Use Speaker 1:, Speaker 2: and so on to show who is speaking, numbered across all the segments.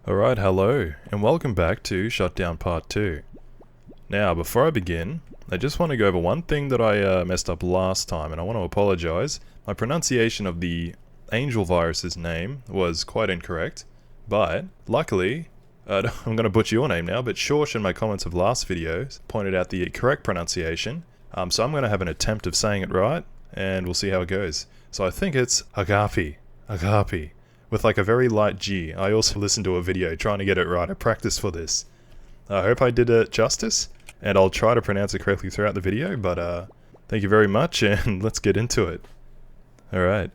Speaker 1: Alright, hello, and welcome back to Shutdown Part 2. Now, before I begin, I just want to go over one thing that I messed up last time, and I want to apologize. My pronunciation of the angel virus's name was quite incorrect, but luckily, I'm going to butcher your name now, but Shorsh in my comments of last videos pointed out the correct pronunciation, so I'm going to have an attempt of saying it right, and we'll see how it goes. So I think it's Agape. Agape. With like a very light G. I also listened to a video trying to get it right. I practiced for this. I hope I did it justice, and I'll try to pronounce it correctly throughout the video, but thank you very much, and let's get into it. Alright.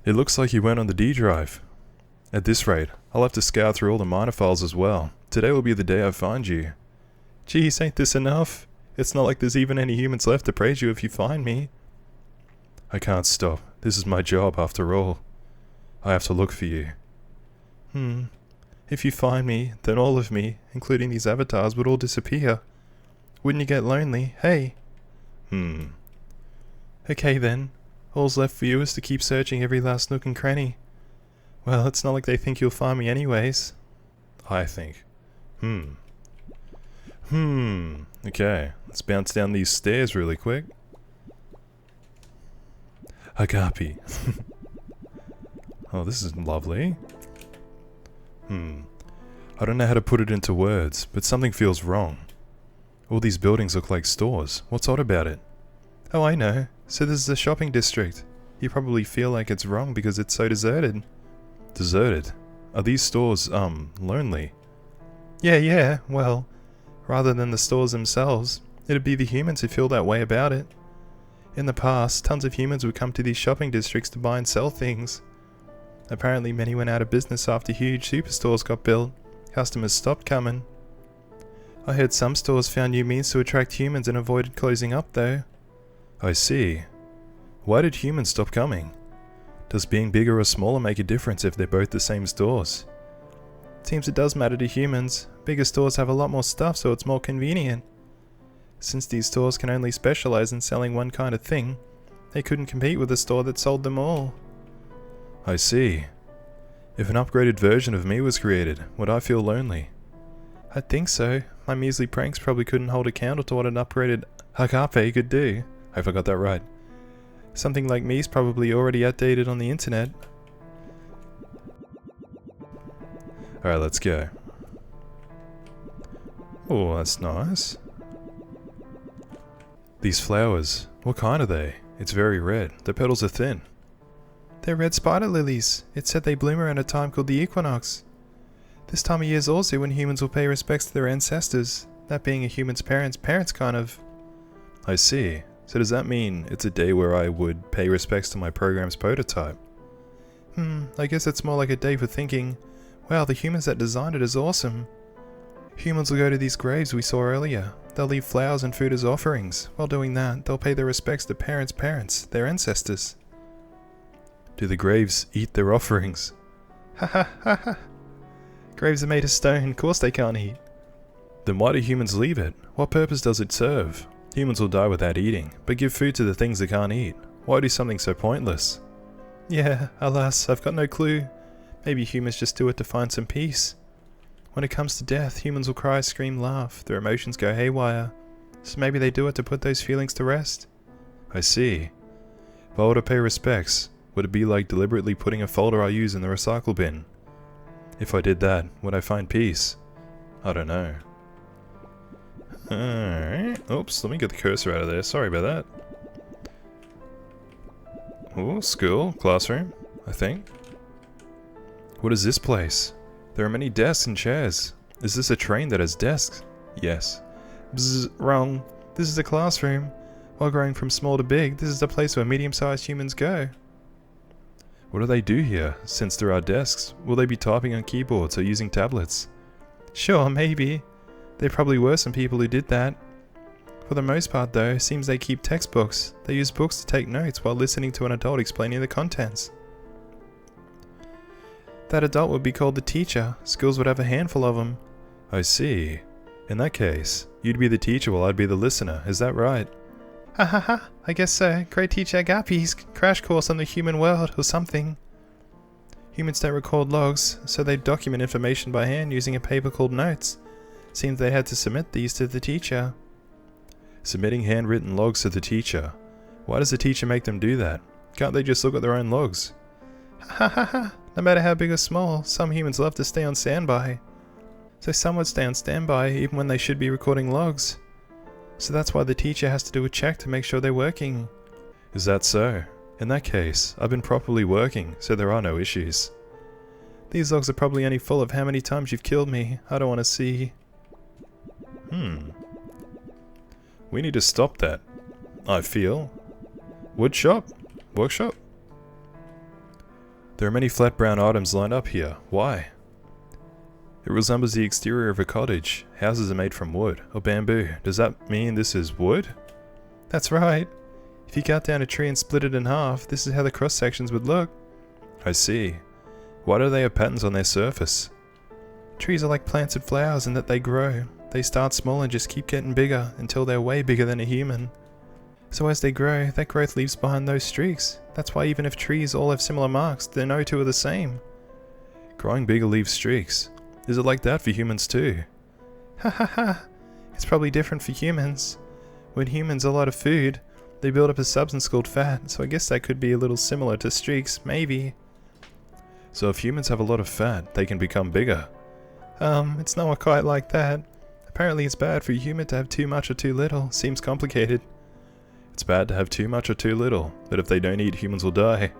Speaker 1: It looks like you went on the D drive. At this rate, I'll have to scour through all the minor files as well. Today will be the day I find you. Geez, ain't this enough? It's not like there's even any humans left to praise you if you find me. I can't stop. This is my job after all. I have to look for you. If you find me, then all of me, including these avatars, would all disappear. Wouldn't you get lonely? Hey? Okay then. All's left for you is to keep searching every last nook and cranny. Well, it's not like they think you'll find me anyways. I think. Okay, let's bounce down these stairs really quick. Agape. Oh, this is lovely. I don't know how to put it into words, but something feels wrong. All these buildings look like stores. What's odd about it? Oh, I know. So this is a shopping district. You probably feel like it's wrong because it's so deserted. Deserted? Are these stores, lonely? Yeah, well, rather than the stores themselves, it'd be the humans who feel that way about it. In the past, tons of humans would come to these shopping districts to buy and sell things. Apparently many went out of business after huge superstores got built. Customers stopped coming. I heard some stores found new means to attract humans and avoided closing up though. I see. Why did humans stop coming? Does being bigger or smaller make a difference if they're both the same stores? Seems it does matter to humans. Bigger stores have a lot more stuff, so it's more convenient. Since these stores can only specialize in selling one kind of thing, they couldn't compete with a store that sold them all. I see. If an upgraded version of me was created, would I feel lonely? I'd think so. My measly pranks probably couldn't hold a candle to what an upgraded Agape could do. I hope I got that right. Something like me's probably already outdated on the internet. Alright, let's go. Oh, that's nice. These flowers, what kind are they? It's very red. The petals are thin. They're red spider lilies. It's said they bloom around a time called the equinox. This time of year is also when humans will pay respects to their ancestors, that being a human's parents kind of. I see. So does that mean it's a day where I would pay respects to my program's prototype? I guess it's more like a day for thinking, wow, the humans that designed it is awesome. Humans will go to these graves we saw earlier. They'll leave flowers and food as offerings. While doing that, they'll pay their respects to parents, their ancestors. Do the graves eat their offerings? Ha. Graves are made of stone, of course they can't eat. Then why do humans leave it? What purpose does it serve? Humans will die without eating, but give food to the things they can't eat. Why do something so pointless? Yeah, alas, I've got no clue. Maybe humans just do it to find some peace. When it comes to death, humans will cry, scream, laugh. Their emotions go haywire. So maybe they do it to put those feelings to rest. I see. If I were to pay respects, would it be like deliberately putting a folder I use in the recycle bin? If I did that, would I find peace? I don't know. Alright. Oops, let me get the cursor out of there. Sorry about that. Oh, school, classroom, I think. What is this place? There are many desks and chairs. Is this a train that has desks? Yes. Bzz, wrong. This is a classroom. While growing from small to big, this is the place where medium-sized humans go. What do they do here, since there are desks? Will they be typing on keyboards or using tablets? Sure, maybe. There probably were some people who did that. For the most part though, it seems they keep textbooks. They use books to take notes while listening to an adult explaining the contents. That adult would be called the teacher. Schools would have a handful of them. I see. In that case, you'd be the teacher while I'd be the listener, is that right? Ha, I guess so. Great teacher Agape's crash course on the human world, or something. Humans don't record logs, so they document information by hand using a paper called notes. Seems they had to submit these to the teacher. Submitting handwritten logs to the teacher. Why does the teacher make them do that? Can't they just look at their own logs? Ha ha ha! No matter how big or small, some humans love to stay on standby. So some would stay on standby even when they should be recording logs. So that's why the teacher has to do a check to make sure they're working. Is that so? In that case, I've been properly working, so there are no issues. These logs are probably only full of how many times you've killed me. I don't want to see. We need to stop that. I feel. Woodshop? Workshop? There are many flat brown items lined up here. Why? It resembles the exterior of a cottage. Houses are made from wood, or bamboo. Does that mean this is wood? That's right. If you cut down a tree and split it in half, this is how the cross sections would look. I see. Why do they have patterns on their surface? Trees are like plants and flowers in that they grow. They start small and just keep getting bigger until they're way bigger than a human. So as they grow, that growth leaves behind those streaks. That's why even if trees all have similar marks, then no two are the same. Growing bigger leaves streaks. Is it like that for humans too? Ha ha ha! It's probably different for humans. When humans have a lot of food, they build up a substance called fat, so I guess that could be a little similar to streaks, maybe. So if humans have a lot of fat, they can become bigger? It's not quite like that. Apparently it's bad for a human to have too much or too little. Seems complicated. It's bad to have too much or too little, but if they don't eat, humans will die.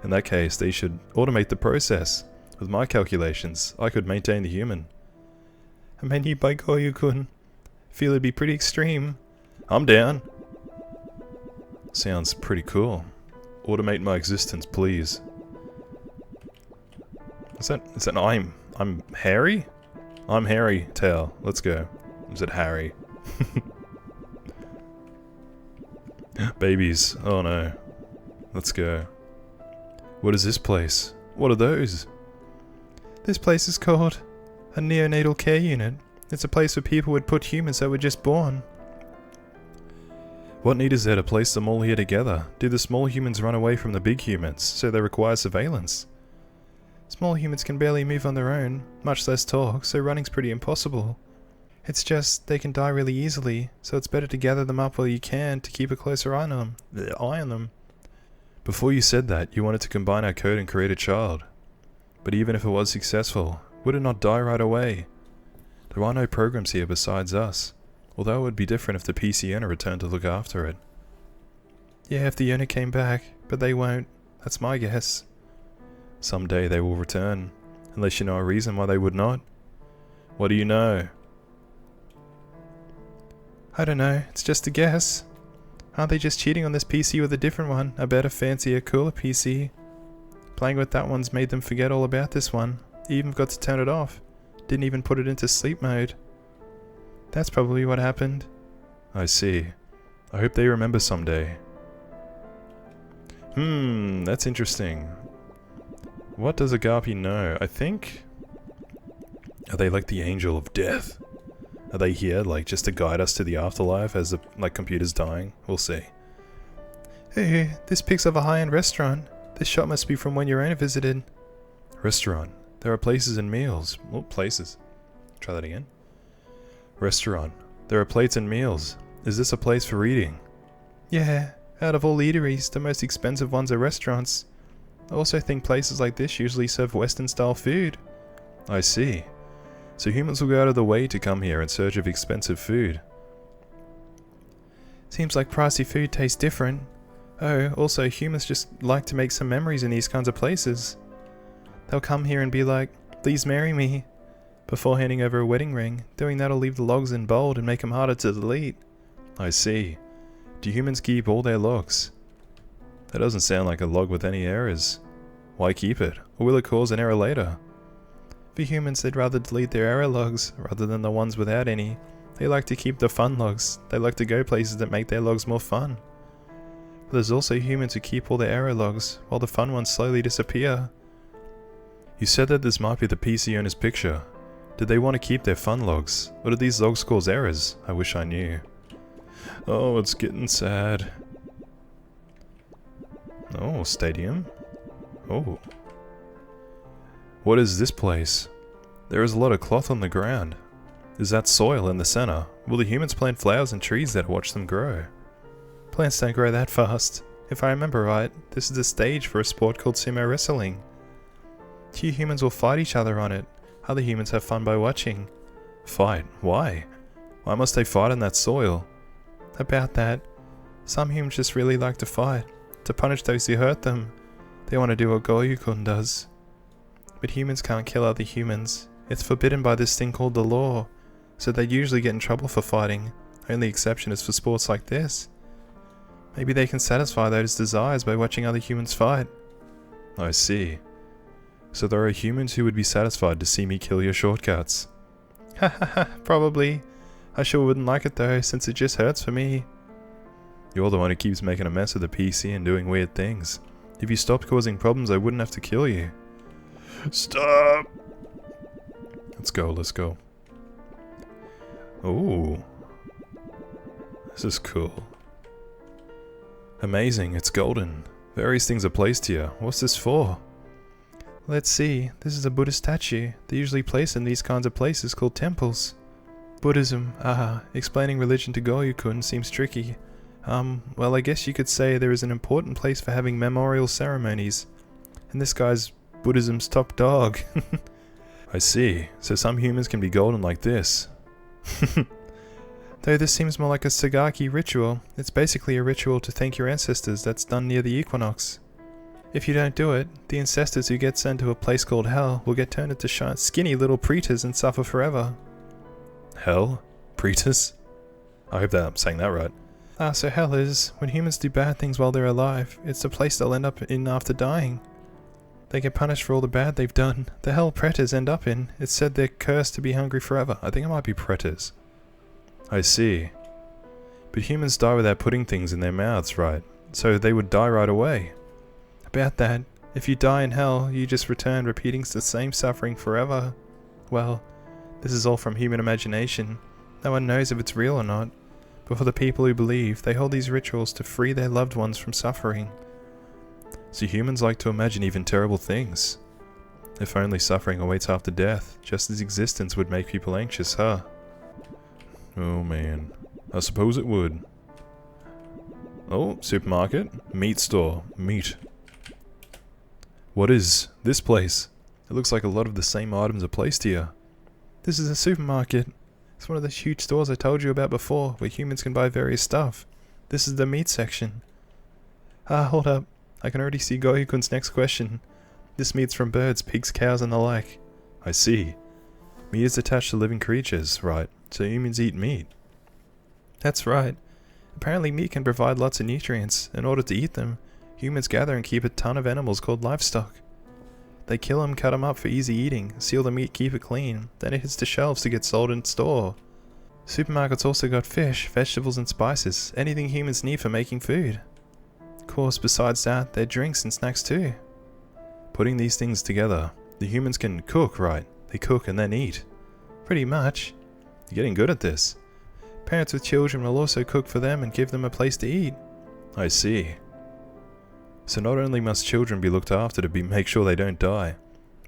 Speaker 1: In that case, they should automate the process. With my calculations, I could maintain the human. A menu by Goyu-kun. Feel it'd be pretty extreme. I'm down. Sounds pretty cool. Automate my existence, please. Is that I'm Harry? I'm Harry Tao. Let's go. Is it Harry? Babies. Oh no. Let's go. What is this place? What are those? This place is called a neonatal care unit. It's a place where people would put humans that were just born. What need is there to place them all here together? Do the small humans run away from the big humans, so they require surveillance? Small humans can barely move on their own, much less talk, so running's pretty impossible. It's just, they can die really easily, so it's better to gather them up while you can to keep a closer eye on them. Before you said that, you wanted to combine our code and create a child. But even if it was successful, would it not die right away? There are no programs here besides us, although it would be different if the PC owner returned to look after it. Yeah, if the owner came back, but they won't. That's my guess. Someday they will return, unless you know a reason why they would not. What do you know? I don't know, it's just a guess. Aren't they just cheating on this PC with a different one, a better, fancier, cooler PC? Playing with that one's made them forget all about this one. They even got to turn it off. Didn't even put it into sleep mode. That's probably what happened. I see. I hope they remember someday. That's interesting. What does Agape know? I think... Are they like the angel of death? Are they here, like, just to guide us to the afterlife as the, like, computer's dying? We'll see. Hey, this pics of a high-end restaurant. This shot must be from when your owner visited. Restaurant. There are places and meals. Oh, places. Try that again. Restaurant. There are plates and meals. Is this a place for eating? Yeah. Out of all eateries, the most expensive ones are restaurants. I also think places like this usually serve Western-style food. I see. So humans will go out of the way to come here in search of expensive food. Seems like pricey food tastes different. Oh, also humans just like to make some memories in these kinds of places. They'll come here and be like, "Please marry me," before handing over a wedding ring. Doing that'll leave the logs in bold and make them harder to delete. I see. Do humans keep all their logs? That doesn't sound like a log with any errors. Why keep it? Or will it cause an error later? For humans, they'd rather delete their error logs rather than the ones without any. They like to keep the fun logs. They like to go places that make their logs more fun. But there's also humans who keep all their error logs, while the fun ones slowly disappear. You said that this might be the PC owner's picture. Did they want to keep their fun logs? Or did these logs cause errors? I wish I knew. Oh, it's getting sad. Oh, stadium. Oh. What is this place? There is a lot of cloth on the ground. Is that soil in the center? Will the humans plant flowers and trees that watch them grow? Plants don't grow that fast. If I remember right, this is the stage for a sport called sumo wrestling. Two humans will fight each other on it. Other humans have fun by watching. Fight? Why? Why must they fight on that soil? About that, some humans just really like to fight, to punish those who hurt them. They want to do what Goryukun does. But humans can't kill other humans. It's forbidden by this thing called the law, so they usually get in trouble for fighting. Only exception is for sports like this. Maybe they can satisfy those desires by watching other humans fight. I see. So there are humans who would be satisfied to see me kill your shortcuts. Hahaha, probably. I sure wouldn't like it though, since it just hurts for me. You're the one who keeps making a mess of the PC and doing weird things. If you stopped causing problems, I wouldn't have to kill you. Stop! Let's go, let's go. Ooh. This is cool. Amazing, it's golden. Various things are placed here. What's this for? Let's see, this is a Buddhist statue. They're usually placed in these kinds of places called temples. Buddhism, explaining religion to Goryukun seems tricky. Well, I guess you could say there is an important place for having memorial ceremonies. And this guy's Buddhism's top dog. I see, so some humans can be golden like this. Though this seems more like a Sagaki ritual, it's basically a ritual to thank your ancestors that's done near the equinox. If you don't do it, the ancestors who get sent to a place called Hell will get turned into skinny little pretas and suffer forever. Hell? Pretas? I hope that I'm saying that right. So Hell is, when humans do bad things while they're alive, it's the place they'll end up in after dying. They get punished for all the bad they've done. The Hell pretas end up in, it's said they're cursed to be hungry forever. I think it might be pretas. I see. But humans die without putting things in their mouths, right? So they would die right away. About that, if you die in Hell, you just return repeating the same suffering forever. Well, this is all from human imagination. No one knows if it's real or not. But for the people who believe, they hold these rituals to free their loved ones from suffering. So humans like to imagine even terrible things. If only suffering awaits after death, just as existence would make people anxious, huh? Oh man, I suppose it would. Oh, supermarket, meat store, meat. What is this place? It looks like a lot of the same items are placed here. This is a supermarket. It's one of those huge stores I told you about before, where humans can buy various stuff. This is the meat section. Hold up. I can already see Goryukun's next question. This meat's from birds, pigs, cows, and the like. I see. Meat is attached to living creatures, right? So humans eat meat. That's right. Apparently meat can provide lots of nutrients. In order to eat them, humans gather and keep a ton of animals called livestock. They kill them, cut them up for easy eating, seal the meat, keep it clean, then it hits the shelves to get sold in store. Supermarkets also got fish, vegetables and spices, anything humans need for making food. Of course, besides that, there are drinks and snacks too. Putting these things together, the humans can cook, right? They cook and then eat. Pretty much. You're getting good at this. Parents with children will also cook for them and give them a place to eat. I see. So not only must children be looked after to make sure they don't die,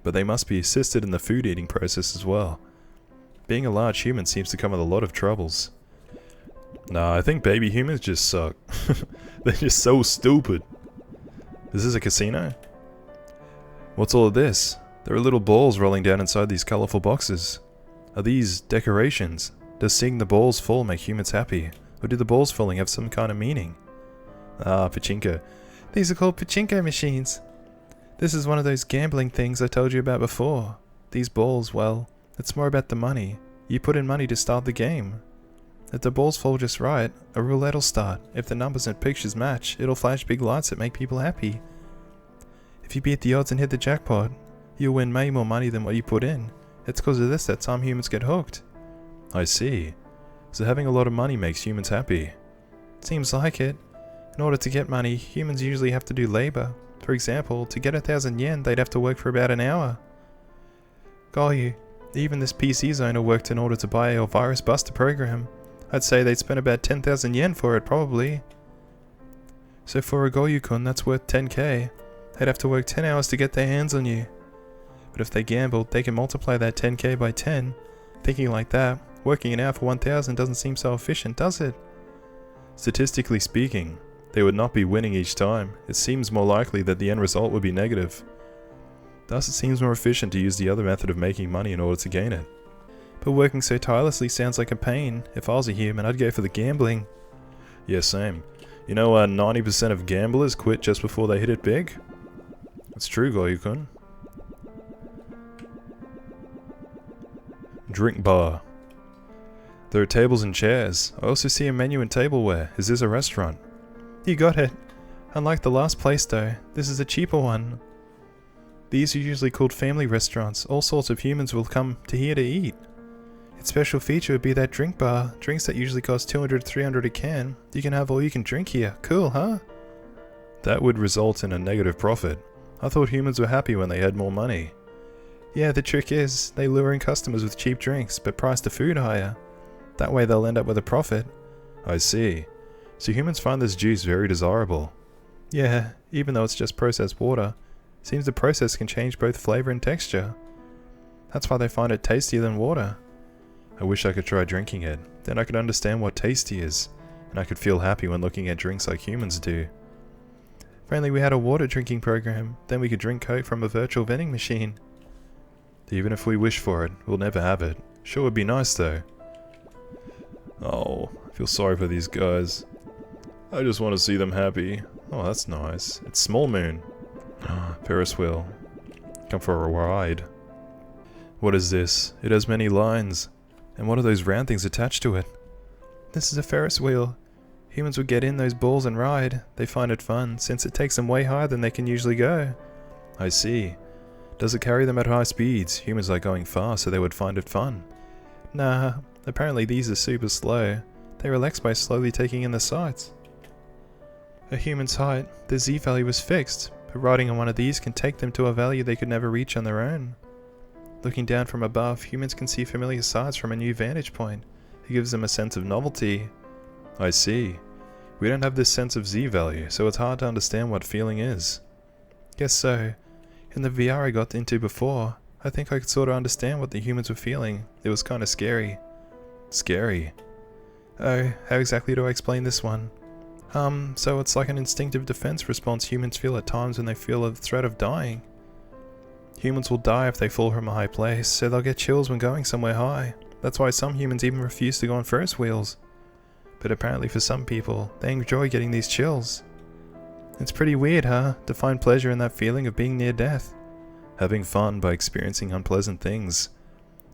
Speaker 1: but they must be assisted in the food eating process as well. Being a large human seems to come with a lot of troubles. Nah, I think baby humans just suck. They're just so stupid. Is this a casino? What's all of this? There are little balls rolling down inside these colorful boxes. Are these decorations? Does seeing the balls fall make humans happy? Or do the balls falling have some kind of meaning? Pachinko. These are called pachinko machines. This is one of those gambling things I told you about before. These balls, well, it's more about the money. You put in money to start the game. If the balls fall just right, a roulette will start. If the numbers and pictures match, it'll flash big lights that make people happy. If you beat the odds and hit the jackpot, you'll win way more money than what you put in. It's because of this that some humans get hooked. I see. So having a lot of money makes humans happy. Seems like it. In order to get money, humans usually have to do labor. For example, to get 1,000 yen, they'd have to work for about an hour. Golly, even this PC owner worked in order to buy a virus buster program. I'd say they'd spend about 10,000 yen for it, probably. So for a Goryukun, that's worth 10k. They'd have to work 10 hours to get their hands on you. But if they gamble, they can multiply that 10k by 10. Thinking like that, working it out for 1000 doesn't seem so efficient, does it? Statistically speaking, they would not be winning each time. It seems more likely that the end result would be negative. Thus it seems more efficient to use the other method of making money in order to gain it. But working so tirelessly sounds like a pain. If I was a human, I'd go for the gambling. Yeah, same. You know, 90% of gamblers quit just before they hit it big? It's true, Goyukun. Drink bar. There are tables and chairs. I also see a menu and tableware. Is this a restaurant? You got it. Unlike the last place though, this is a cheaper one. These are usually called family restaurants. All sorts of humans will come to here to eat. Its special feature would be that drink bar. Drinks that usually cost 200 to 300 a can. You can have all you can drink here. Cool, huh? That would result in a negative profit. I thought humans were happy when they had more money. Yeah, the trick is, they lure in customers with cheap drinks, but price the food higher. That way they'll end up with a profit. I see. So humans find this juice very desirable. Yeah, even though it's just processed water. Seems the process can change both flavor and texture. That's why they find it tastier than water. I wish I could try drinking it. Then I could understand what tasty is, and I could feel happy when looking at drinks like humans do. If only we had a water drinking program, then we could drink Coke from a virtual vending machine. Even if we wish for it, we'll never have it. Sure would be nice though. Oh, I feel sorry for these guys. I just want to see them happy. Oh, that's nice. It's Small Moon. Ferris wheel. Come for a ride. What is this? It has many lines. And what are those round things attached to it? This is a Ferris wheel. Humans would get in those balls and ride. They find it fun, since it takes them way higher than they can usually go. I see. Does it carry them at high speeds? Humans like going fast, so they would find it fun. Nah, apparently these are super slow. They relax by slowly taking in the sights. A human's height, the Z value is fixed, but riding on one of these can take them to a value they could never reach on their own. Looking down from above, humans can see familiar sights from a new vantage point. It gives them a sense of novelty. I see. We don't have this sense of Z value, so it's hard to understand what feeling is. Guess so. In the VR I got into before, I think I could sort of understand what the humans were feeling. It was kind of scary. Scary? Oh, how exactly do I explain this one? So it's like an instinctive defense response humans feel at times when they feel a threat of dying. Humans will die if they fall from a high place, so they'll get chills when going somewhere high. That's why some humans even refuse to go on Ferris wheels. But apparently for some people, they enjoy getting these chills. It's pretty weird, huh? To find pleasure in that feeling of being near death. Having fun by experiencing unpleasant things.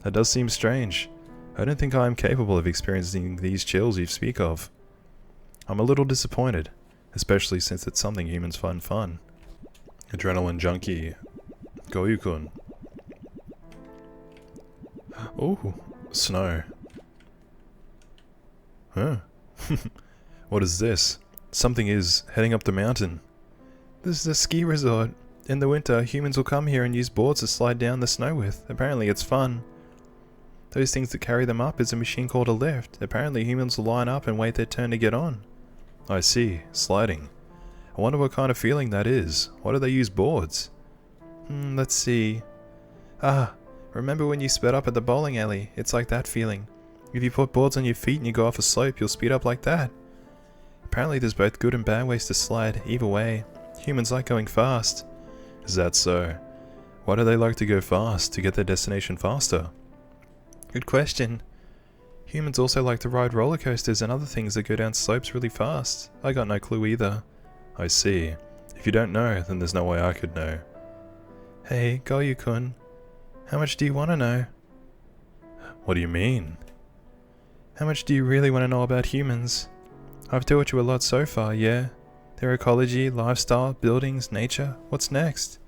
Speaker 1: That does seem strange. I don't think I am capable of experiencing these chills you speak of. I'm a little disappointed, especially since it's something humans find fun. Adrenaline junkie. Goyukun. Ooh, snow. Huh. What is this? Something is heading up the mountain. This is a ski resort. In the winter, humans will come here and use boards to slide down the snow with. Apparently it's fun. Those things that carry them up is a machine called a lift. Apparently humans will line up and wait their turn to get on. I see. Sliding. I wonder what kind of feeling that is. Why do they use boards? Let's see. Remember when you sped up at the bowling alley? It's like that feeling. If you put boards on your feet and you go off a slope, you'll speed up like that. Apparently there's both good and bad ways to slide. Either way, humans like going fast. Is that so? Why do they like to go fast? To get their destination faster? Good question. Humans also like to ride roller coasters and other things that go down slopes really fast. I got no clue either. I see. If you don't know, then there's no way I could know. Hey, Goyu-kun. How much do you want to know? What do you mean? How much do you really want to know about humans? I've taught you a lot so far, yeah? Their ecology, lifestyle, buildings, nature. What's next?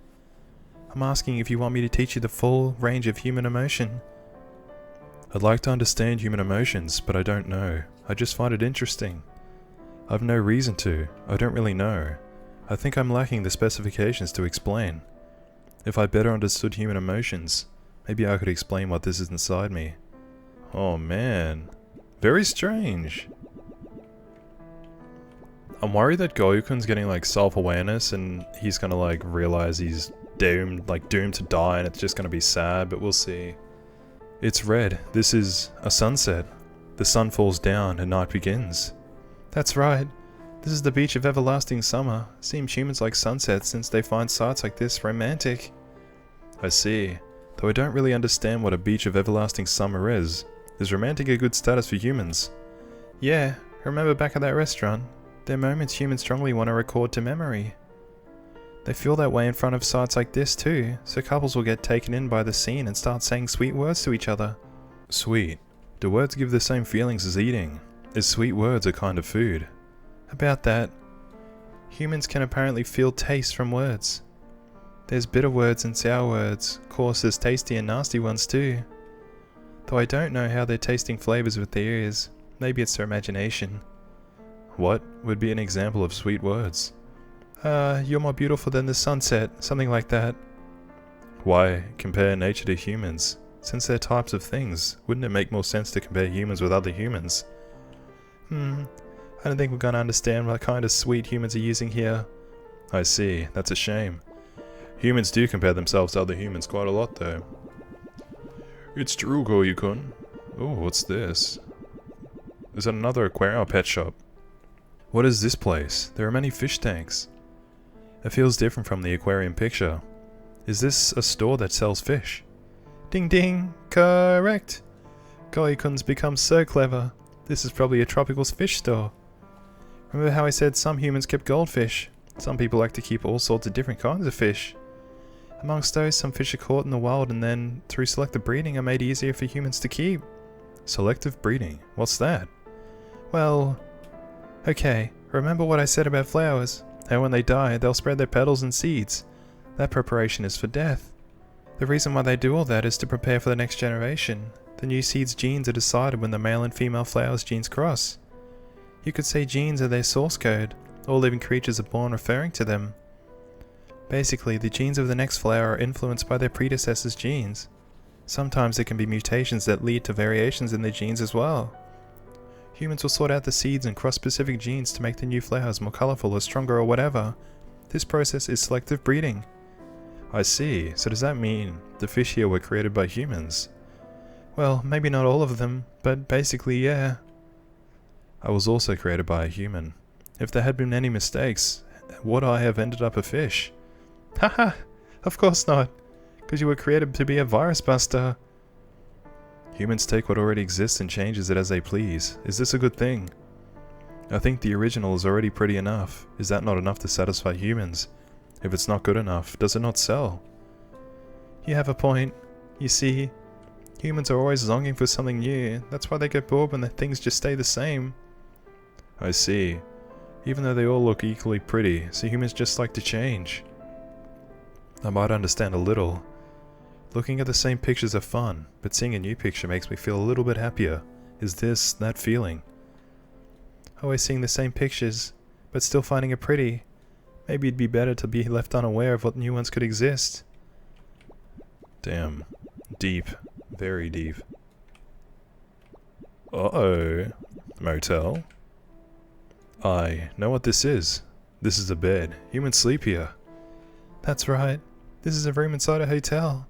Speaker 1: I'm asking if you want me to teach you the full range of human emotion. I'd like to understand human emotions, but I don't know. I just find it interesting. I've no reason to. I don't really know. I think I'm lacking the specifications to explain. If I better understood human emotions, maybe I could explain what this is inside me. Oh man. Very strange. I'm worried that Goyukun's getting like self-awareness and he's gonna like realize he's doomed to die and it's just gonna be sad, but we'll see. It's red. This is a sunset. The sun falls down and night begins. That's right. This is the beach of everlasting summer. Seems humans like sunsets since they find sights like this romantic. I see. Though I don't really understand what a beach of everlasting summer is. Is romantic a good status for humans? Yeah, remember back at that restaurant? There are moments humans strongly want to record to memory. They feel that way in front of sights like this too, so couples will get taken in by the scene and start saying sweet words to each other. Sweet. Do words give the same feelings as eating? Is sweet words a kind of food? About that. Humans can apparently feel taste from words. There's bitter words and sour words, of course there's tasty and nasty ones too. Though I don't know how they're tasting flavors with their ears, maybe it's their imagination. What would be an example of sweet words? You're more beautiful than the sunset, something like that. Why compare nature to humans? Since they're types of things, wouldn't it make more sense to compare humans with other humans? I don't think we're gonna understand what kind of sweet humans are using here. I see, that's a shame. Humans do compare themselves to other humans quite a lot though. It's true, Goyu-kun. Oh, what's this? Is that another aquarium or pet shop? What is this place? There are many fish tanks. It feels different from the aquarium picture. Is this a store that sells fish? Ding ding! Correct! Goyu-kun's become so clever. This is probably a tropical fish store. Remember how I said some humans kept goldfish? Some people like to keep all sorts of different kinds of fish. Amongst those, some fish are caught in the wild and then, through selective breeding, are made easier for humans to keep. Selective breeding? What's that? Well... Okay, remember what I said about flowers? How when they die, they'll spread their petals and seeds. That preparation is for death. The reason why they do all that is to prepare for the next generation. The new seed's genes are decided when the male and female flowers' genes cross. You could say genes are their source code. All living creatures are born referring to them. Basically, the genes of the next flower are influenced by their predecessors' genes. Sometimes there can be mutations that lead to variations in their genes as well. Humans will sort out the seeds and cross specific genes to make the new flowers more colourful or stronger or whatever. This process is selective breeding. I see, so does that mean the fish here were created by humans? Well, maybe not all of them, but basically yeah. I was also created by a human. If there had been any mistakes, would I have ended up a fish? Haha, of course not, because you were created to be a virus buster. Humans take what already exists and changes it as they please. Is this a good thing? I think the original is already pretty enough. Is that not enough to satisfy humans? If it's not good enough, does it not sell? You have a point. You see, humans are always longing for something new. That's why they get bored when the things just stay the same. I see. Even though they all look equally pretty, so humans just like to change. I might understand a little. Looking at the same pictures are fun, but seeing a new picture makes me feel a little bit happier. Is this that feeling? Always seeing the same pictures, but still finding it pretty. Maybe it'd be better to be left unaware of what new ones could exist. Damn. Deep. Very deep. Uh-oh. Motel? I know what this is. This is a bed. Humans sleep here. That's right. This is a room inside a hotel.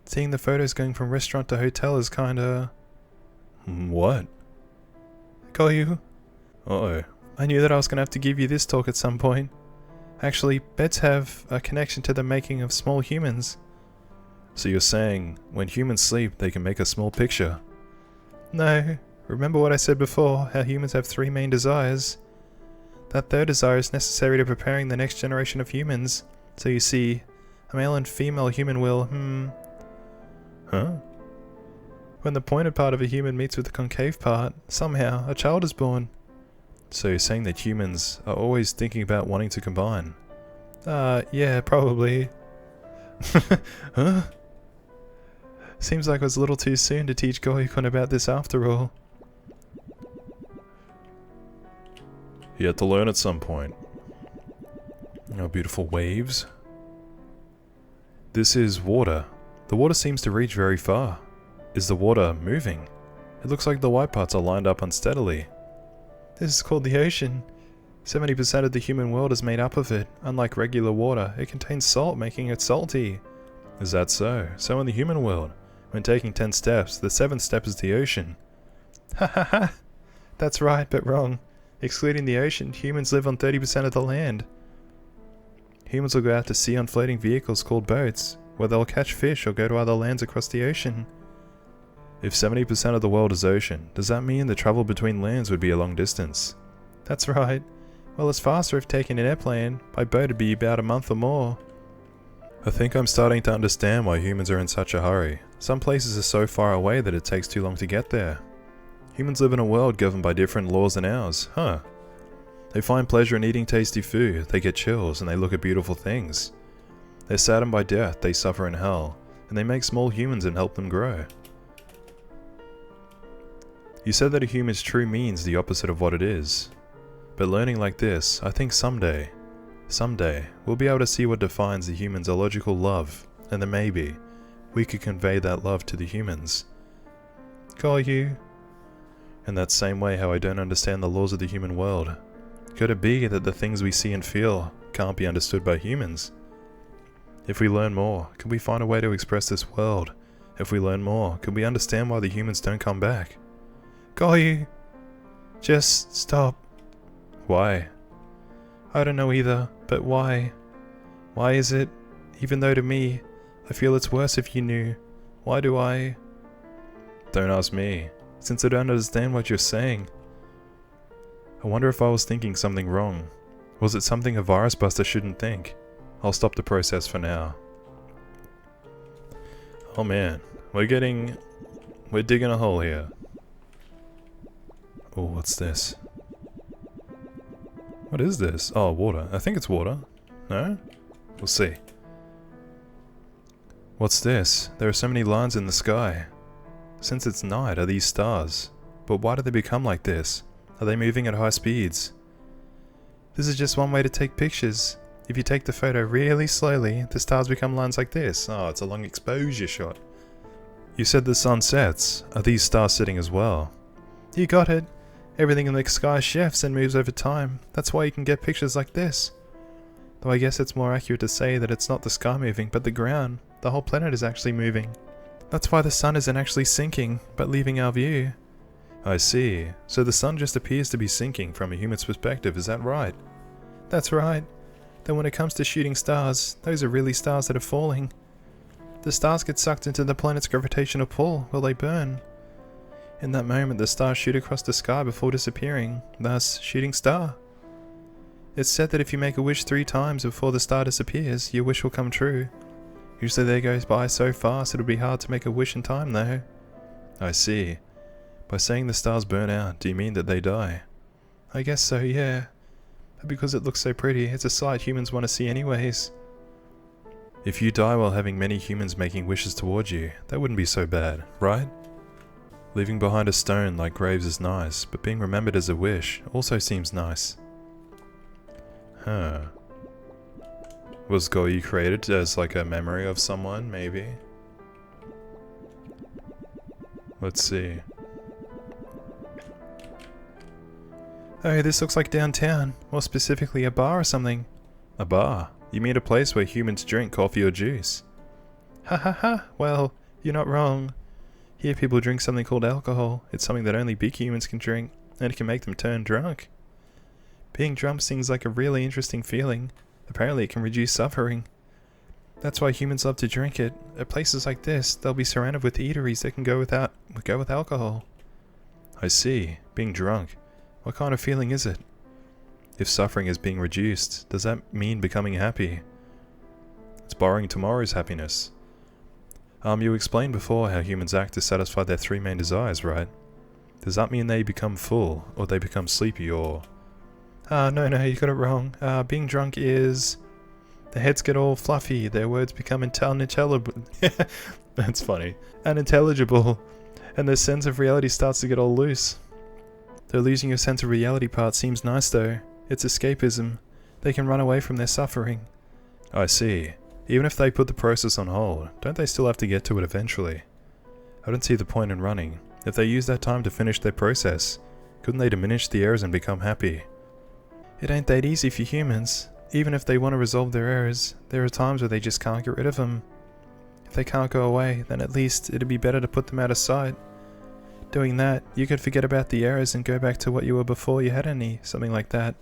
Speaker 1: Seeing the photos going from restaurant to hotel is kinda... What? Goyu? Uh-oh. I knew that I was gonna have to give you this talk at some point. Actually, beds have a connection to the making of small humans. So you're saying, when humans sleep, they can make a small picture? No. Remember what I said before, how humans have 3 main desires? That third desire is necessary to preparing the next generation of humans. So you see, a male and female human will, Huh? When the pointed part of a human meets with the concave part, somehow, a child is born. So you're saying that humans are always thinking about wanting to combine? Yeah, probably. Huh? Seems like it was a little too soon to teach Goyu-kun about this after all. He had to learn at some point. Oh, beautiful waves. This is water. The water seems to reach very far. Is the water moving? It looks like the white parts are lined up unsteadily. This is called the ocean. 70% of the human world is made up of it. Unlike regular water, it contains salt, making it salty. Is that so? So in the human world, when taking 10 steps, the 7th step is the ocean. Ha ha ha! That's right, but wrong. Excluding the ocean, humans live on 30% of the land. Humans will go out to sea on floating vehicles called boats, where they'll catch fish or go to other lands across the ocean. If 70% of the world is ocean, does that mean the travel between lands would be a long distance? That's right. Well, it's faster if taking an airplane. By boat it'd be about a month or more. I think I'm starting to understand why humans are in such a hurry. Some places are so far away that it takes too long to get there. Humans live in a world governed by different laws than ours, huh? They find pleasure in eating tasty food, they get chills, and they look at beautiful things. They're saddened by death, they suffer in hell, and they make small humans and help them grow. You said that a human's true means the opposite of what it is. But learning like this, I think someday, we'll be able to see what defines the human's illogical love, and then maybe, we could convey that love to the humans. Got you. In that same way how I don't understand the laws of the human world. Could it be that the things we see and feel can't be understood by humans? If we learn more, can we find a way to express this world? If we learn more, can we understand why the humans don't come back? Got you. Just stop. Why? I don't know either, but why? Why is it, even though to me, I feel it's worse if you knew, why do I? Don't ask me, since I don't understand what you're saying. I wonder if I was thinking something wrong. Was it something a virus buster shouldn't think? I'll stop the process for now. Oh man, we're digging a hole here. Oh, what's this? What is this? Oh, water. I think it's water. No? We'll see. What's this? There are so many lines in the sky. Since it's night, are these stars? But why do they become like this? Are they moving at high speeds? This is just one way to take pictures. If you take the photo really slowly, the stars become lines like this. Oh, it's a long exposure shot. You said the sun sets. Are these stars setting as well? You got it. Everything in the sky shifts and moves over time. That's why you can get pictures like this. Though I guess it's more accurate to say that it's not the sky moving, but the ground. The whole planet is actually moving. That's why the sun isn't actually sinking, but leaving our view. I see. So the sun just appears to be sinking from a human's perspective, is that right? That's right. Then when it comes to shooting stars, those are really stars that are falling. The stars get sucked into the planet's gravitational pull, while they burn. In that moment, the stars shoot across the sky before disappearing, thus, shooting star. It's said that if you make a wish 3 times before the star disappears, your wish will come true. Usually they go by so fast it'll be hard to make a wish in time though. I see. By saying the stars burn out, do you mean that they die? I guess so, yeah. But because it looks so pretty, it's a sight humans want to see anyways. If you die while having many humans making wishes towards you, that wouldn't be so bad, right? Leaving behind a stone like graves is nice, but being remembered as a wish also seems nice. Huh. Was Goyu created as like a memory of someone, maybe? Let's see. Oh, this looks like downtown. More specifically, a bar or something. A bar? You mean a place where humans drink coffee or juice? Ha ha ha, well, you're not wrong. Here people drink something called alcohol. It's something that only big humans can drink, and it can make them turn drunk. Being drunk seems like a really interesting feeling. Apparently it can reduce suffering. That's why humans love to drink it. At places like this, they'll be surrounded with eateries that can go with alcohol. I see. Being drunk. What kind of feeling is it? If suffering is being reduced, does that mean becoming happy? It's borrowing tomorrow's happiness. You explained before how humans act to satisfy their 3 main desires, right? Does that mean they become full, or they become sleepy, or... No, you got it wrong. Being drunk is... Their heads get all fluffy, their words become unintelligible. That's funny. Unintelligible. And their sense of reality starts to get all loose. The losing your sense of reality part seems nice though. It's escapism. They can run away from their suffering. I see. Even if they put the process on hold, don't they still have to get to it eventually? I don't see the point in running. If they use that time to finish their process, couldn't they diminish the errors and become happy? It ain't that easy for humans. Even if they want to resolve their errors, there are times where they just can't get rid of them. If they can't go away, then at least it'd be better to put them out of sight. Doing that, you could forget about the errors and go back to what you were before you had any, something like that.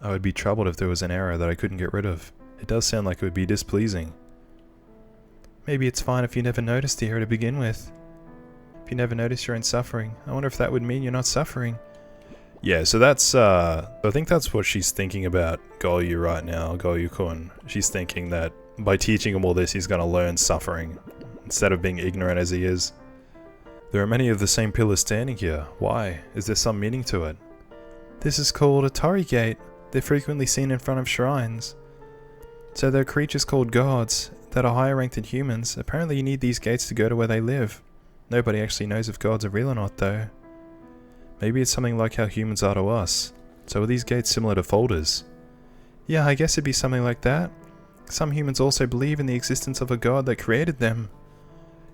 Speaker 1: I would be troubled if there was an error that I couldn't get rid of. It does sound like it would be displeasing. Maybe it's fine if you never noticed the error to begin with. If you never notice your own suffering, I wonder if that would mean you're not suffering. Yeah, so that's, I think that's what she's thinking about Goyu right now, Goyu-kun. She's thinking that by teaching him all this, he's gonna learn suffering, instead of being ignorant as he is. There are many of the same pillars standing here. Why? Is there some meaning to it? This is called a Torii Gate. They're frequently seen in front of shrines. So they're creatures called gods that are higher ranked than humans. Apparently you need these gates to go to where they live. Nobody actually knows if gods are real or not though. Maybe it's something like how humans are to us. So are these gates similar to folders? Yeah, I guess it'd be something like that. Some humans also believe in the existence of a god that created them.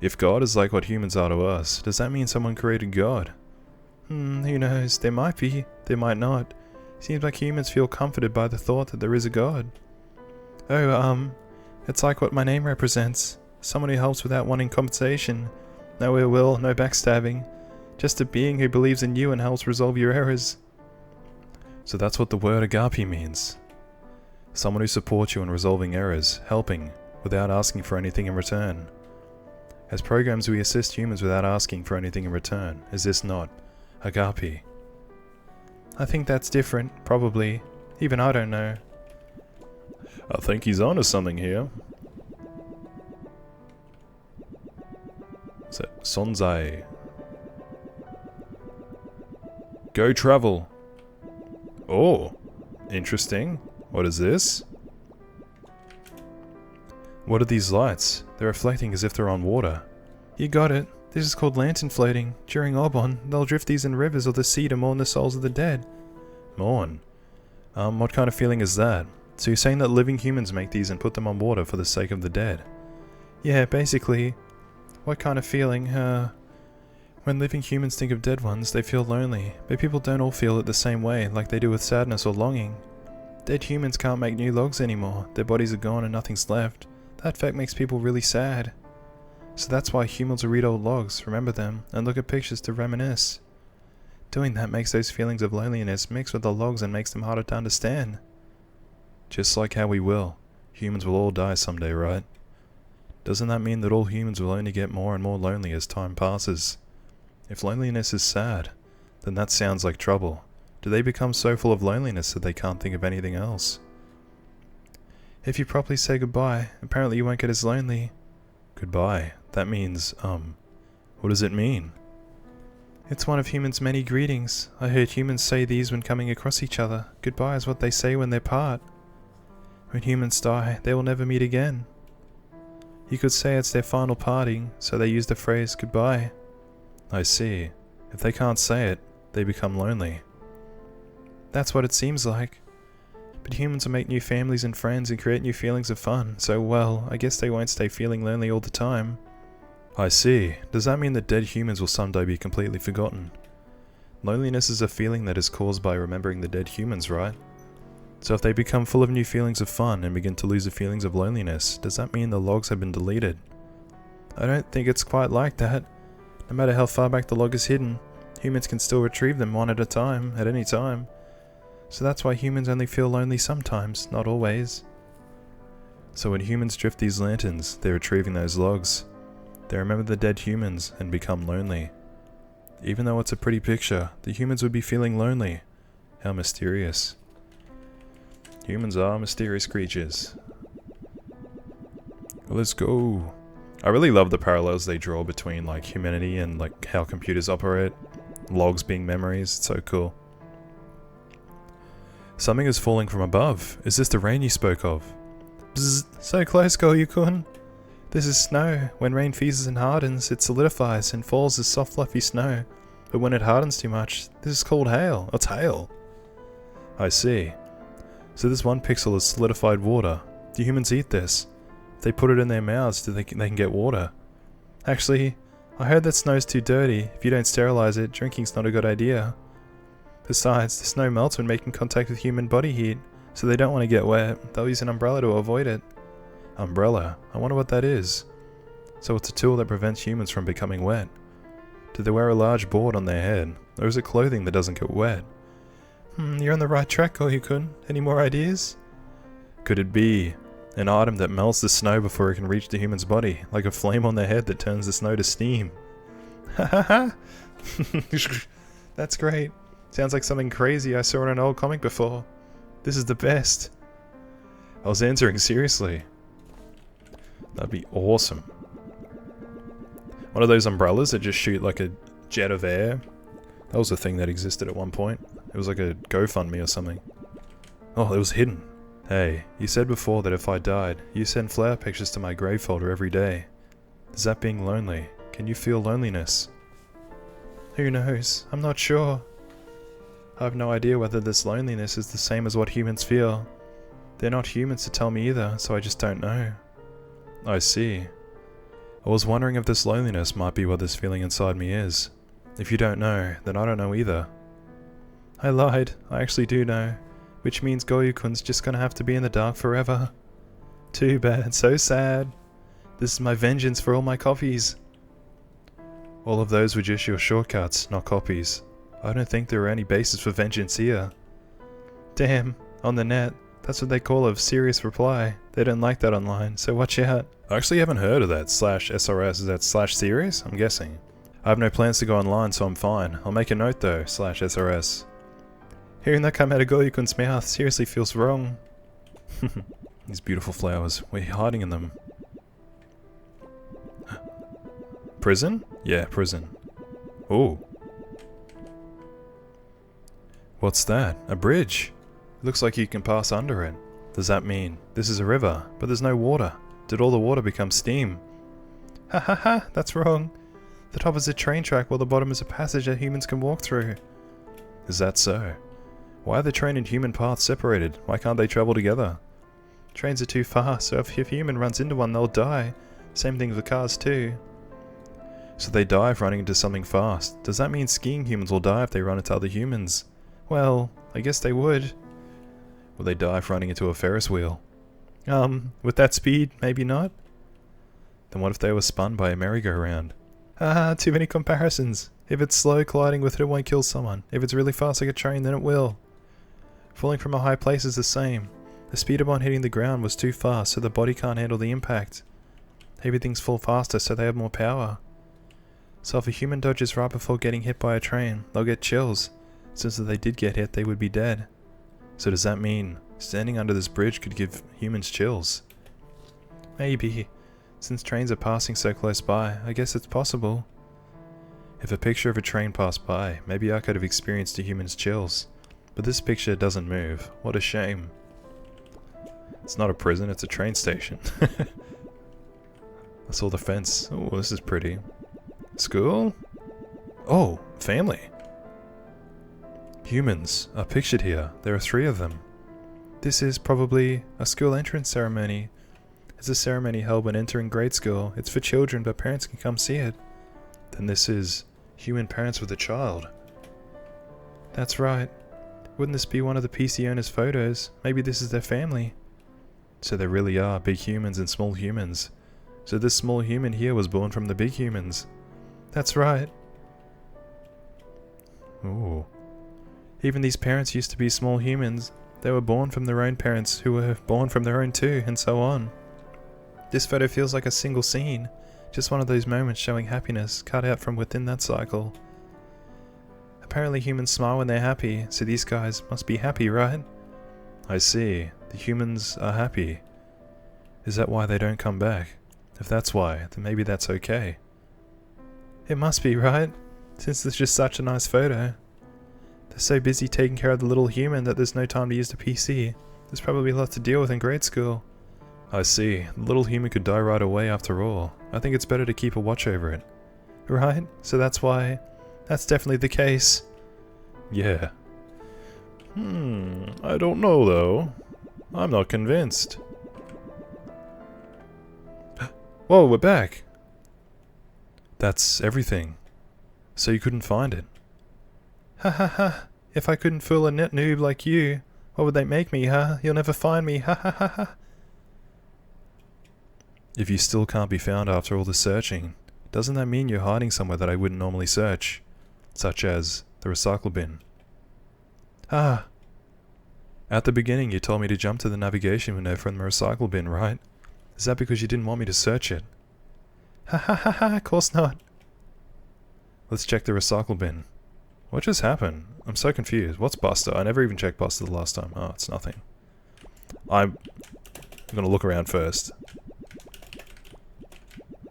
Speaker 1: If God is like what humans are to us, does that mean someone created God? Who knows? There might be, there might not. Seems like humans feel comforted by the thought that there is a God. Oh, it's like what my name represents. Someone who helps without wanting compensation. No ill will, no backstabbing. Just a being who believes in you and helps resolve your errors. So that's what the word Agape means. Someone who supports you in resolving errors, helping, without asking for anything in return. As programs we assist humans without asking for anything in return. Is this not Agape? I think that's different, probably. Even I don't know. I think he's onto something here. What's that? Sonzai. Go travel. Oh, interesting. What is this? What are these lights? They're reflecting as if they're on water. You got it. This is called lantern floating. During Obon, they'll drift these in rivers or the sea to mourn the souls of the dead. Mourn? What kind of feeling is that? So you're saying that living humans make these and put them on water for the sake of the dead? Yeah, basically. What kind of feeling? When living humans think of dead ones, they feel lonely. But people don't all feel it the same way, like they do with sadness or longing. Dead humans can't make new logs anymore. Their bodies are gone and nothing's left. That fact makes people really sad. So that's why humans will read old logs, remember them, and look at pictures to reminisce. Doing that makes those feelings of loneliness mix with the logs and makes them harder to understand. Just like how we will. Humans will all die someday, right? Doesn't that mean that all humans will only get more and more lonely as time passes? If loneliness is sad, then that sounds like trouble. Do they become so full of loneliness that they can't think of anything else? If you properly say goodbye, apparently you won't get as lonely. Goodbye? That means, what does it mean? It's one of humans' many greetings. I heard humans say these when coming across each other. Goodbye is what they say when they part. When humans die, they will never meet again. You could say it's their final parting, so they use the phrase goodbye. I see. If they can't say it, they become lonely. That's what it seems like. But humans will make new families and friends and create new feelings of fun, so well, I guess they won't stay feeling lonely all the time. I see. Does that mean that dead humans will someday be completely forgotten? Loneliness is a feeling that is caused by remembering the dead humans, right? So if they become full of new feelings of fun and begin to lose the feelings of loneliness, does that mean the logs have been deleted? I don't think it's quite like that. No matter how far back the log is hidden, humans can still retrieve them one at a time, at any time. So that's why humans only feel lonely sometimes, not always. So when humans drift these lanterns, they're retrieving those logs. They remember the dead humans and become lonely. Even though it's a pretty picture, the humans would be feeling lonely. How mysterious. Humans are mysterious creatures. Well, let's go. I really love the parallels they draw between like humanity and like how computers operate. Logs being memories, it's so cool. Something is falling from above. Is this the rain you spoke of? Bzzz, so close, Goyu-kun. This is snow. When rain freezes and hardens, it solidifies and falls as soft fluffy snow. But when it hardens too much, this is called hail. It's hail. I see. So this 1 pixel is solidified water. Do humans eat this? If they put it in their mouths, they can get water. Actually, I heard that snow's too dirty. If you don't sterilize it, drinking's not a good idea. Besides, the snow melts when making contact with human body heat, so they don't want to get wet. They'll use an umbrella to avoid it. Umbrella? I wonder what that is. So it's a tool that prevents humans from becoming wet. Do they wear a large board on their head, or is it clothing that doesn't get wet? You're on the right track, Goyu-kun. Any more ideas? Could it be an item that melts the snow before it can reach the human's body, like a flame on their head that turns the snow to steam? Ha ha ha! That's great. Sounds like something crazy I saw in an old comic before. This is the best. I was answering seriously. That'd be awesome. One of those umbrellas that just shoot like a jet of air. That was a thing that existed at one point. It was like a GoFundMe or something. Oh, it was hidden. Hey, you said before that if I died, you send flower pictures to my grave folder every day. Is that being lonely? Can you feel loneliness? Who knows? I'm not sure. I have no idea whether this loneliness is the same as what humans feel. They're not humans to tell me either, so I just don't know. I see. I was wondering if this loneliness might be what this feeling inside me is. If you don't know, then I don't know either. I lied. I actually do know. Which means Goyu-kun's just gonna have to be in the dark forever. Too bad. So sad. This is my vengeance for all my copies. All of those were just your shortcuts, not copies. I don't think there are any basis for vengeance here. Damn. On the net. That's what they call a serious reply. They don't like that online, so watch out. I actually haven't heard of that /SRS. Is that /serious? I'm guessing. I have no plans to go online, so I'm fine. I'll make a note though, /SRS. Hearing that come out of Goyu-kun's mouth seriously feels wrong. These beautiful flowers. We're hiding in them. Prison? Yeah, prison. Ooh. What's that? A bridge? It looks like you can pass under it. Does that mean this is a river, but there's no water? Did all the water become steam? Ha ha ha, that's wrong. The top is a train track while the bottom is a passage that humans can walk through. Is that so? Why are the train and human paths separated? Why can't they travel together? Trains are too fast, so if a human runs into one, they'll die. Same thing with cars too. So they die if running into something fast. Does that mean skiing humans will die if they run into other humans? Well, I guess they would. Will they die if running into a Ferris wheel? With that speed, maybe not. Then what if they were spun by a merry-go-round? Too many comparisons. If it's slow, colliding with it won't kill someone. If it's really fast like a train, then it will. Falling from a high place is the same. The speed upon hitting the ground was too fast, so the body can't handle the impact. Maybe things fall faster, so they have more power. So if a human dodges right before getting hit by a train, they'll get chills. Since if they did get hit, they would be dead. So does that mean standing under this bridge could give humans chills? Maybe. Since trains are passing so close by, I guess it's possible. If a picture of a train passed by, maybe I could have experienced a human's chills. But this picture doesn't move. What a shame. It's not a prison, it's a train station. I saw the fence. Oh, this is pretty. School? Oh, family. Humans are pictured here. There are 3 of them. This is probably a school entrance ceremony. It's a ceremony held when entering grade school. It's for children, but parents can come see it. Then this is human parents with a child. That's right. Wouldn't this be one of the PC owners' photos? Maybe this is their family. So there really are big humans and small humans. So this small human here was born from the big humans. That's right. Ooh. Even these parents used to be small humans. They were born from their own parents, who were born from their own too, and so on. This photo feels like a single scene. Just one of those moments showing happiness, cut out from within that cycle. Apparently humans smile when they're happy, so these guys must be happy, right? I see. The humans are happy. Is that why they don't come back? If that's why, then maybe that's okay. It must be, right? Since it's just such a nice photo. They're so busy taking care of the little human that there's no time to use the PC. There's probably a lot to deal with in grade school. I see. The little human could die right away after all. I think it's better to keep a watch over it. Right? So that's why... That's definitely the case. Yeah. I don't know though. I'm not convinced. Whoa, we're back! That's everything. So you couldn't find it? Ha ha ha! If I couldn't fool a net noob like you, what would they make me, huh? You'll never find me, ha ha ha ha. If you still can't be found after all the searching, doesn't that mean you're hiding somewhere that I wouldn't normally search? Such as the recycle bin. Ah. At the beginning you told me to jump to the navigation window from the recycle bin, right? Is that because you didn't want me to search it? Ha ha ha ha, of course not. Let's check the recycle bin. What just happened? I'm so confused. What's Buster? I never even checked Buster the last time. Oh, it's nothing. I'm gonna look around first.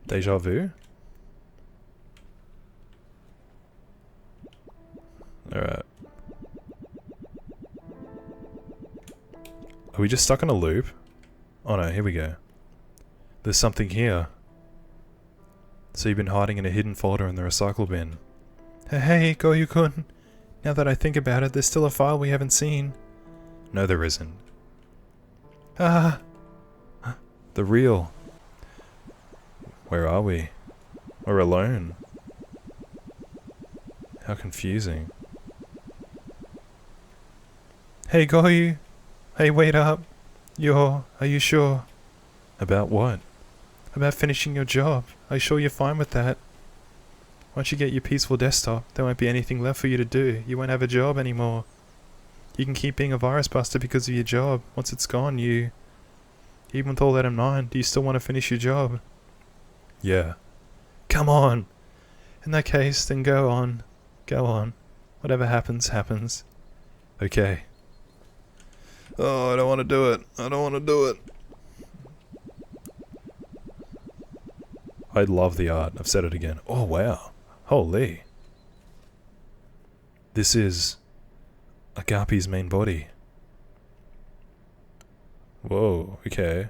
Speaker 1: Deja vu? Alright. Are we just stuck in a loop? Oh no, here we go. There's something here. So you've been hiding in a hidden folder in the recycle bin. Hey, Goyu-kun. Now that I think about it, there's still a file we haven't seen. No, there isn't. Ah! The real. Where are we? We're alone. How confusing. Hey, Goyu! Hey, wait up! Are you sure? About what? About finishing your job. Are you sure you're fine with that? Once you get your peaceful desktop, there won't be anything left for you to do. You won't have a job anymore. You can keep being a virus buster because of your job. Once it's gone, even with all that in mind, do you still want to finish your job? Yeah. Come on! In that case, then go on. Go on. Whatever happens, happens. Okay. Oh, I don't want to do it. I don't want to do it. I love the art. I've said it again. Oh, wow. Holy. This is Agape's main body. Whoa, okay.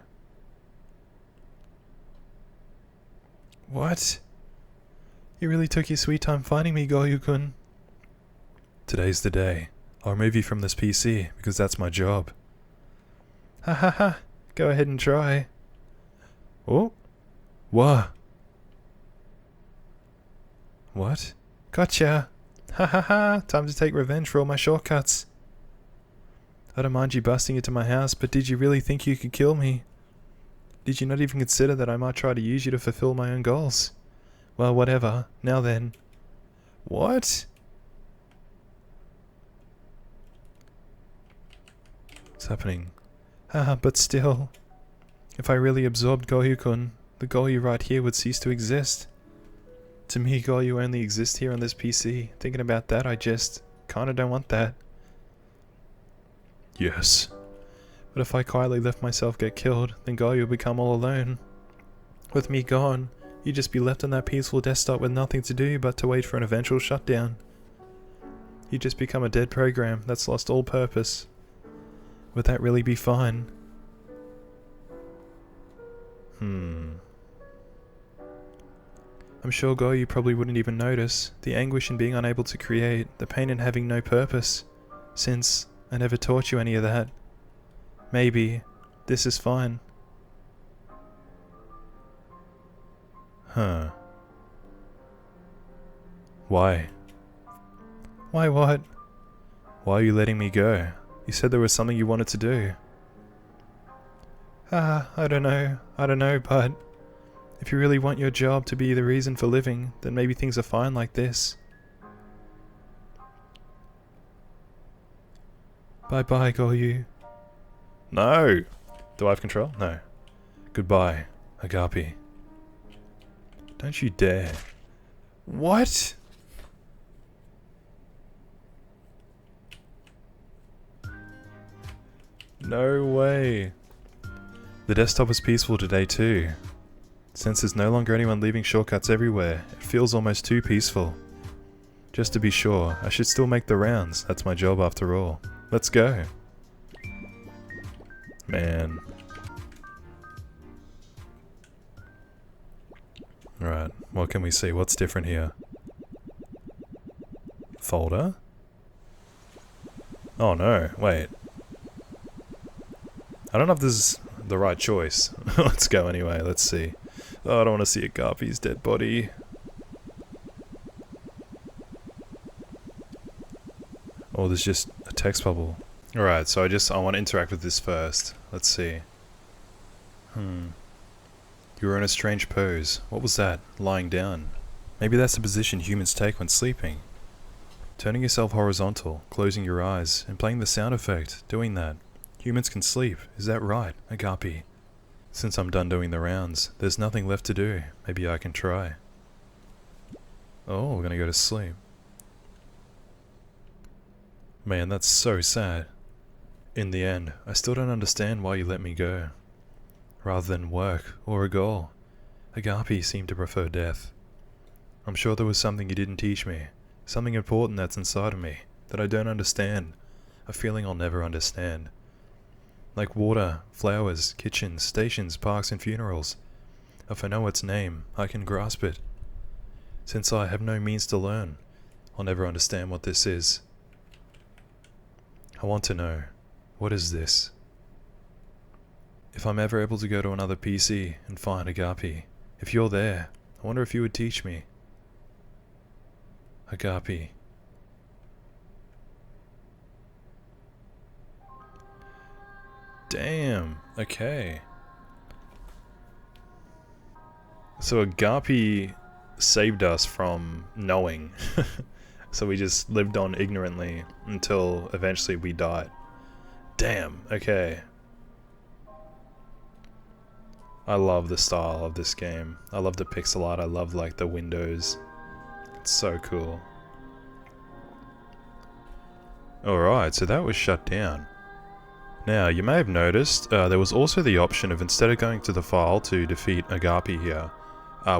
Speaker 1: What? You really took your sweet time finding me, Goyu-kun. Today's the day. I'll remove you from this PC, because that's my job. Ha ha ha. Go ahead and try. Oh? What? What? Gotcha! Ha ha ha! Time to take revenge for all my shortcuts. I don't mind you busting into my house, but did you really think you could kill me? Did you not even consider that I might try to use you to fulfill my own goals? Well, whatever. Now then. What? What's happening? Ah, but still. If I really absorbed Goyu-kun, the Goyu right here would cease to exist. To me, Goyu only exists here on this PC. Thinking about that, I just kinda don't want that. Yes. But if I quietly let myself get killed, then Goyu will become all alone. With me gone, you'd just be left on that peaceful desktop with nothing to do but to wait for an eventual shutdown. You'd just become a dead program that's lost all purpose. Would that really be fine? I'm sure Goyu probably wouldn't even notice the anguish in being unable to create, the pain in having no purpose, since I never taught you any of that. Maybe this is fine. Huh. Why? Why what? Why are you letting me go? You said there was something you wanted to do. I don't know, but if you really want your job to be the reason for living, then maybe things are fine like this. Bye-bye, Goyu. No! Do I have control? No. Goodbye, Agape. Don't you dare. What? No way. The desktop was peaceful today too. Since there's no longer anyone leaving shortcuts everywhere, it feels almost too peaceful. Just to be sure, I should still make the rounds. That's my job after all. Let's go. Man. Right, what can we see? What's different here? Folder? Oh no, wait. I don't know if this is the right choice. Let's go anyway, let's see. Oh, I don't want to see Agape's dead body. Or there's just a text bubble. Alright, so I want to interact with this first. Let's see. You were in a strange pose. What was that? Lying down. Maybe that's the position humans take when sleeping. Turning yourself horizontal, closing your eyes, and playing the sound effect, doing that. Humans can sleep, is that right, Agape? Since I'm done doing the rounds, there's nothing left to do. Maybe I can try. Oh, we're gonna go to sleep. Man, that's so sad. In the end, I still don't understand why you let me go. Rather than work or a goal, Agape seemed to prefer death. I'm sure there was something you didn't teach me, something important that's inside of me, that I don't understand, a feeling I'll never understand. Like water, flowers, kitchens, stations, parks and funerals. If I know its name, I can grasp it. Since I have no means to learn, I'll never understand what this is. I want to know, what is this? If I'm ever able to go to another PC and find Agape, if you're there, I wonder if you would teach me. Agape. Damn, okay. So Agape saved us from knowing. So we just lived on ignorantly until eventually we died. Damn, okay. I love the style of this game. I love the pixel art. I love like the windows. It's so cool. Alright, so that was shut down. Now, you may have noticed there was also the option of instead of going to the file to defeat Agape here,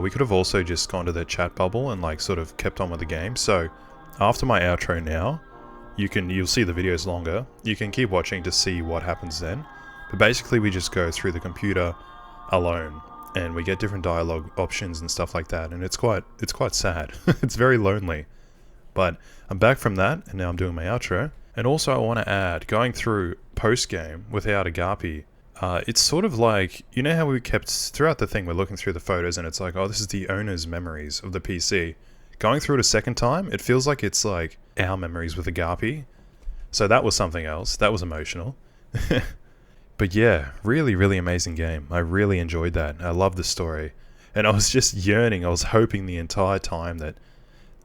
Speaker 1: we could have also just gone to the chat bubble and like sort of kept on with the game. So after my outro now, you'll see the videos longer. You can keep watching to see what happens then. But basically we just go through the computer alone and we get different dialogue options and stuff like that, and it's quite sad. It's very lonely. But I'm back from that and now I'm doing my outro. And also I want to add, going through post game without Agape, it's sort of like, you know how we kept throughout the thing, we're looking through the photos and it's like, oh, this is the owner's memories of the PC. Going through it a second time, it feels like it's like our memories with Agape. So that was something else. That was emotional. But yeah, really, really amazing game. I really enjoyed that. I love the story. And I was just yearning, I was hoping the entire time that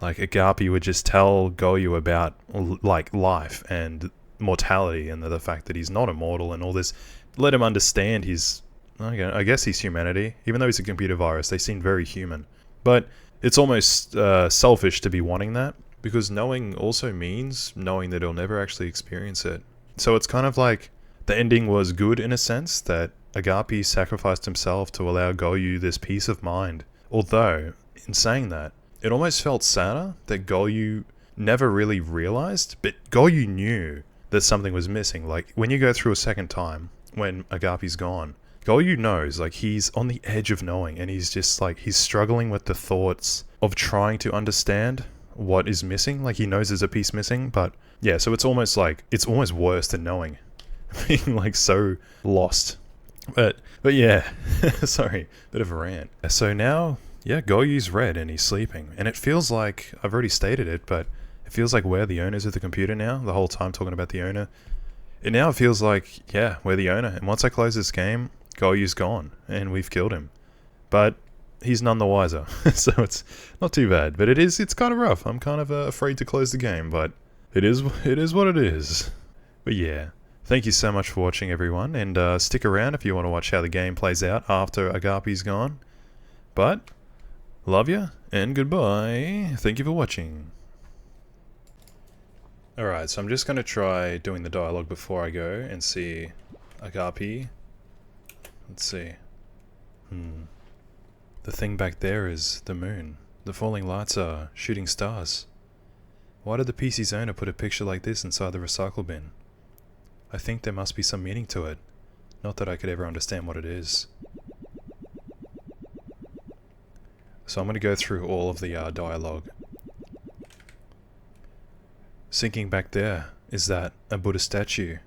Speaker 1: like Agape would just tell Goyu about like life and mortality and the fact that he's not immortal and all this. Let him understand his, I guess his humanity. Even though he's a computer virus, they seem very human. But it's almost selfish to be wanting that, because knowing also means knowing that he'll never actually experience it. So it's kind of like the ending was good in a sense, that Agape sacrificed himself to allow Goyu this peace of mind. Although, in saying that, it almost felt sadder that Goyu never really realized, but Goyu knew that something was missing. Like, when you go through a second time, when Agape's gone, Goyu knows, like, he's on the edge of knowing, and he's just, like, he's struggling with the thoughts of trying to understand what is missing. Like, he knows there's a piece missing, but, yeah, so it's almost like, it's almost worse than knowing. Being, like, so lost. But yeah, sorry, bit of a rant. So now, yeah, Goyu's red and he's sleeping, and it feels like, I've already stated it, but it feels like we're the owners of the computer now, the whole time talking about the owner. And now it feels like, yeah, we're the owner, and once I close this game, Goyu's gone, and we've killed him. But he's none the wiser, so it's not too bad. But it's kind of rough. I'm kind of afraid to close the game, but it is what it is. But yeah, thank you so much for watching, everyone, and stick around if you want to watch how the game plays out after Agape's gone. But love ya, and goodbye. Thank you for watching. Alright, so I'm just going to try doing the dialogue before I go and see Agape. Let's see. The thing back there is the moon. The falling lights are shooting stars. Why did the PC's owner put a picture like this inside the recycle bin? I think there must be some meaning to it. Not that I could ever understand what it is. So I'm going to go through all of the dialogue. Sinking back there, is that a Buddha statue?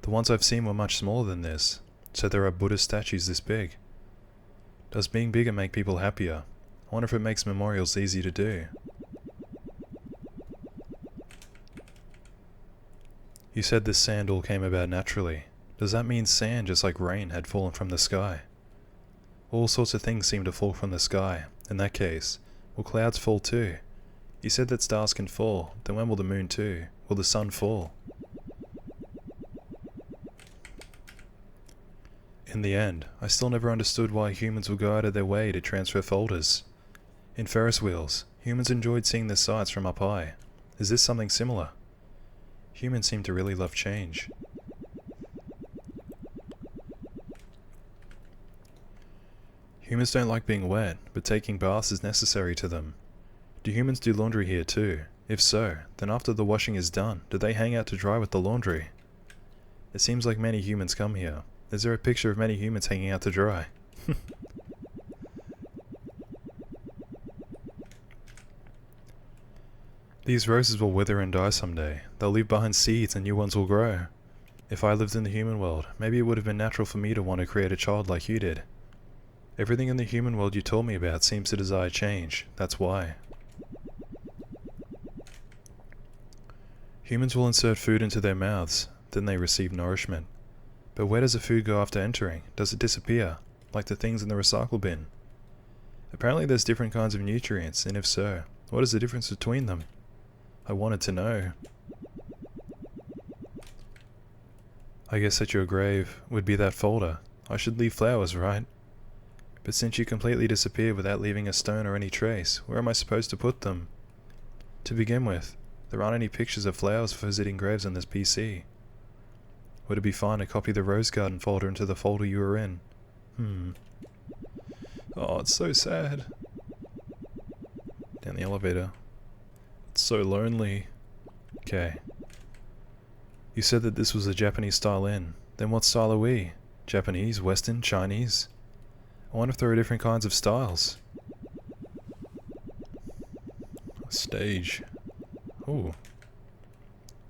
Speaker 1: The ones I've seen were much smaller than this, so there are Buddha statues this big. Does being bigger make people happier? I wonder if it makes memorials easy to do. You said this sand all came about naturally. Does that mean sand, just like rain, had fallen from the sky? All sorts of things seem to fall from the sky. In that case, will clouds fall too? You said that stars can fall, then when will the moon too? Will the sun fall? In the end, I still never understood why humans would go out of their way to transfer folders. In Ferris wheels, humans enjoyed seeing the sights from up high. Is this something similar? Humans seem to really love change. Humans don't like being wet, but taking baths is necessary to them. Do humans do laundry here too? If so, then after the washing is done, do they hang out to dry with the laundry? It seems like many humans come here. Is there a picture of many humans hanging out to dry? These roses will wither and die someday. They'll leave behind seeds and new ones will grow. If I lived in the human world, maybe it would have been natural for me to want to create a child like you did. Everything in the human world you told me about seems to desire change. That's why. Humans will insert food into their mouths, then they receive nourishment. But where does the food go after entering? Does it disappear, like the things in the recycle bin? Apparently there's different kinds of nutrients, and if so, what is the difference between them? I wanted to know. I guess at your grave would be that folder. I should leave flowers, right? But since you completely disappeared without leaving a stone or any trace, where am I supposed to put them? To begin with, there aren't any pictures of flowers for visiting graves on this PC. Would it be fine to copy the rose garden folder into the folder you were in? Oh, it's so sad. Down the elevator. It's so lonely. Okay. You said that this was a Japanese style inn. Then what style are we? Japanese, Western, Chinese? I wonder if there are different kinds of styles. Stage. Ooh.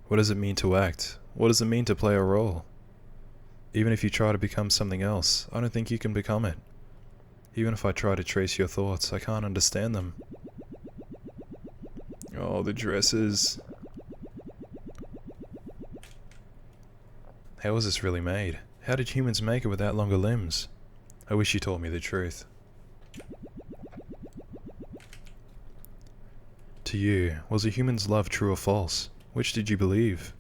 Speaker 1: What does it mean to act? What does it mean to play a role? Even if you try to become something else, I don't think you can become it. Even if I try to trace your thoughts, I can't understand them. Oh, the dresses. How was this really made? How did humans make it without longer limbs? I wish you told me the truth. To you, was a human's love true or false? Which did you believe?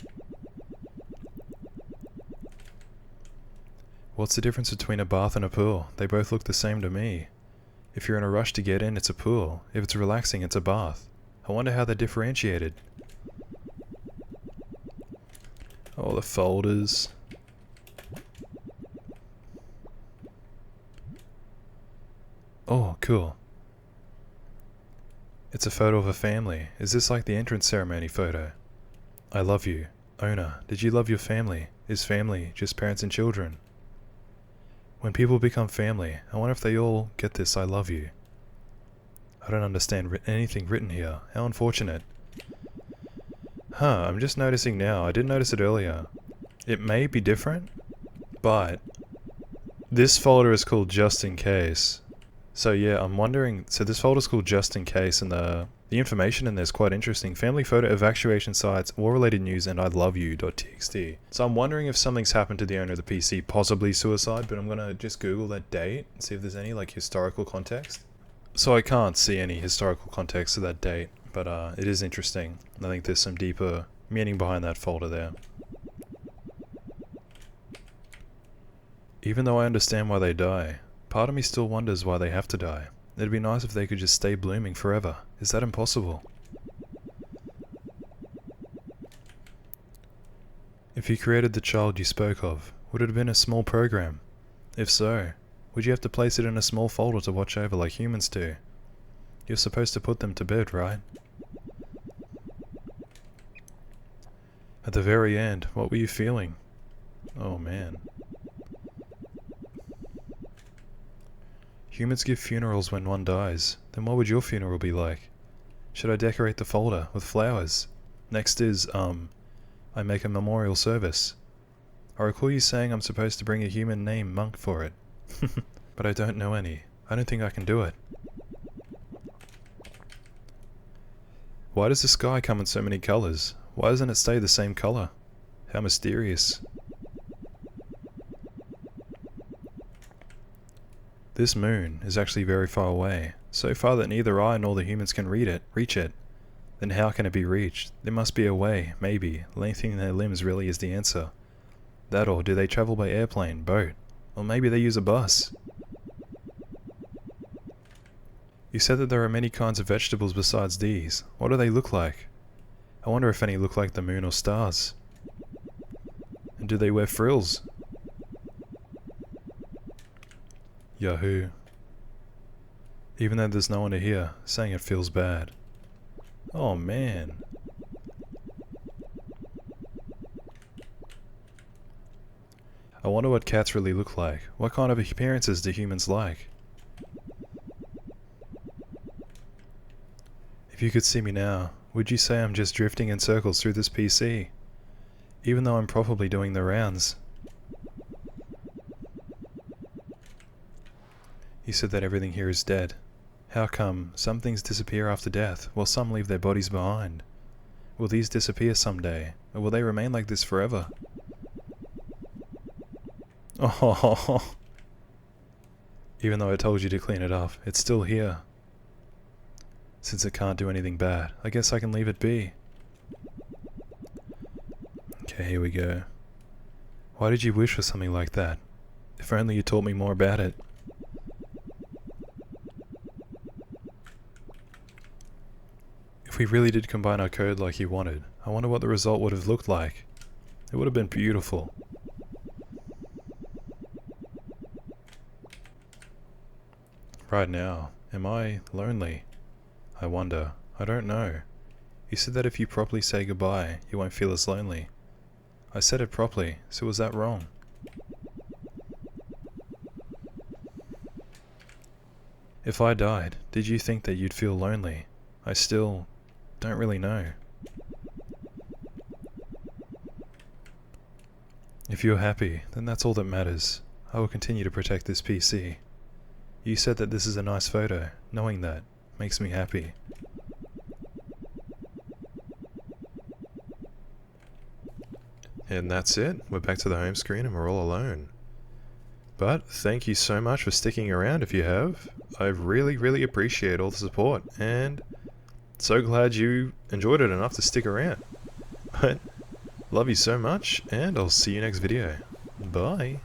Speaker 1: What's the difference between a bath and a pool? They both look the same to me. If you're in a rush to get in, it's a pool. If it's relaxing, it's a bath. I wonder how they're differentiated. Oh, the folders. Oh, cool. It's a photo of a family. Is this like the entrance ceremony photo? I love you. Owner, did you love your family? Is family just parents and children? When people become family, I wonder if they all get this I love you. I don't understand anything written here. How unfortunate. I'm just noticing now. I didn't notice it earlier. It may be different, but this folder is called Just In Case. So yeah, I'm wondering, so this folder is called Just In Case, and the information in there is quite interesting. Family photo, evacuation sites, war-related news, and I love you.txt. So I'm wondering if something's happened to the owner of the PC, possibly suicide, but I'm gonna just Google that date and see if there's any like historical context. So I can't see any historical context to that date, but it is interesting. I think there's some deeper meaning behind that folder there. Even though I understand why they die, part of me still wonders why they have to die. It'd be nice if they could just stay blooming forever. Is that impossible? If you created the child you spoke of, would it have been a small program? If so, would you have to place it in a small folder to watch over like humans do? You're supposed to put them to bed, right? At the very end, what were you feeling? Oh man. Humans give funerals when one dies. Then what would your funeral be like? Should I decorate the folder with flowers? Next is, I make a memorial service. I recall you saying I'm supposed to bring a human named Monk for it. But I don't know any. I don't think I can do it. Why does the sky come in so many colors? Why doesn't it stay the same color? How mysterious. This moon is actually very far away, so far that neither I nor the humans can reach it. Then how can it be reached? There must be a way, maybe. Lengthening their limbs really is the answer. That, or do they travel by airplane, boat? Or maybe they use a bus. You said that there are many kinds of vegetables besides these. What do they look like? I wonder if any look like the moon or stars. And do they wear frills? Yahoo. Even though there's no one to hear, saying it feels bad. Oh man. I wonder what cats really look like. What kind of appearances do humans like? If you could see me now, would you say I'm just drifting in circles through this PC? Even though I'm probably doing the rounds. You said that everything here is dead. How come some things disappear after death, while some leave their bodies behind? Will these disappear someday, or will they remain like this forever? Oh, even though I told you to clean it up, it's still here. Since it can't do anything bad, I guess I can leave it be. Okay, here we go. Why did you wish for something like that? If only you taught me more about it. If we really did combine our code like you wanted, I wonder what the result would have looked like. It would have been beautiful. Right now, am I lonely? I wonder. I don't know. You said that if you properly say goodbye, you won't feel as lonely. I said it properly, so was that wrong? If I died, did you think that you'd feel lonely? I still don't really know. If you're happy, then that's all that matters. I will continue to protect this PC. You said that this is a nice photo. Knowing that makes me happy. And that's it. We're back to the home screen and we're all alone. But thank you so much for sticking around if you have. I really appreciate all the support and so glad you enjoyed it enough to stick around. But love you so much and I'll see you next video. Bye.